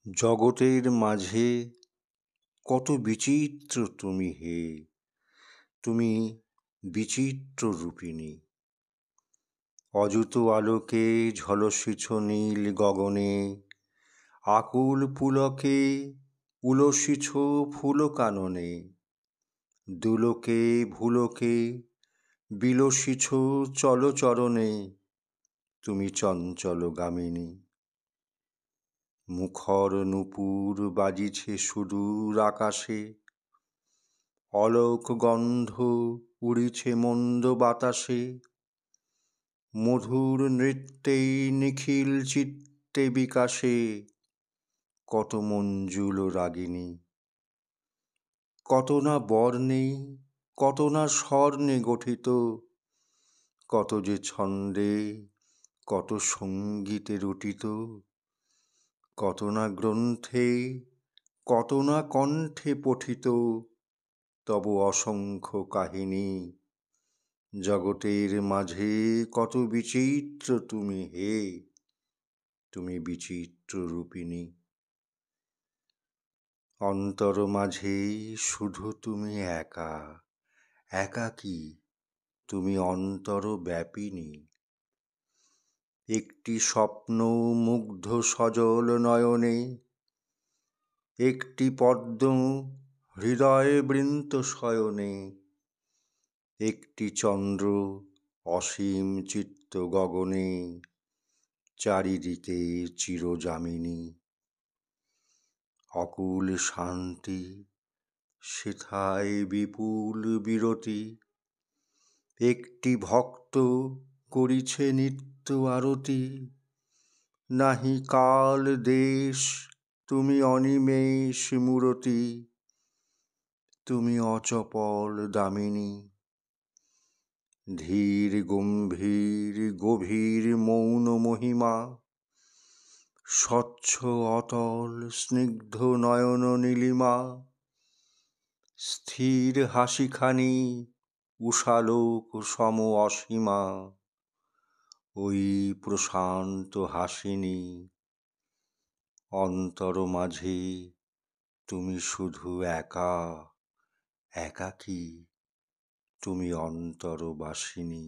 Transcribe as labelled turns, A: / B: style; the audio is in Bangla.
A: জগতের মাঝে কত বিচিত্র তুমি হে, তুমি বিচিত্র রূপিণী। অযুত আলোকে ঝলসিছ নীল গগনে, আকুল পুলকে উলসিছ ফুল কাননে। দুলোকে ভুলোকে বিলসিছ চলচরণে, তুমি চঞ্চলগামিনী। মুখর নূপুর বাজিছে সুদূর আকাশে, অলোক গন্ধ উড়িছে মন্দ বাতাসে। মধুর নৃত্যে নিখিল চিত্তে বিকাশে, কত মঞ্জুল রাগিনী। কত না বর্ণে কত না স্বর্ণে গঠিত, কত যে ছন্দে কত সঙ্গীতে রটিত। কত না গ্রন্থে কত না কণ্ঠে পঠিত, তব অসংখ্য কাহিনী। জগতের মাঝে কত বিচিত্র তুমি হে, তুমি বিচিত্র রূপিণী। অন্তর মাঝে শুধু তুমি একা, একাকী তুমি অন্তর ব্যাপিনী। একটি স্বপ্ন মুগ্ধ সজল নয়নে, একটি পদ্ম হৃদয় বৃন্ত শয়নে। একটি চন্দ্র অসীম চিত্ত গগনে, চারিদিকে চিরযামিনী। অকুল শান্তি সেথায় বিপুল বিরতি, একটি ভক্ত করিছে নিত্য আরতি। নাহি কাল দেশ তুমি অনিমেষ মূরতি, তুমি অচপল দামিনী। ধীর গম্ভীর গভীর মৌন মহিমা, স্বচ্ছ অতল স্নিগ্ধ নয়ন নীলিমা। স্থির হাসিখানি উষালোক সম অসীমা, ওই প্রশান্ত হাসিনী। অন্তর মাঝে তুমি শুধু একা, একাকী তুমি অন্তরবাসিনী।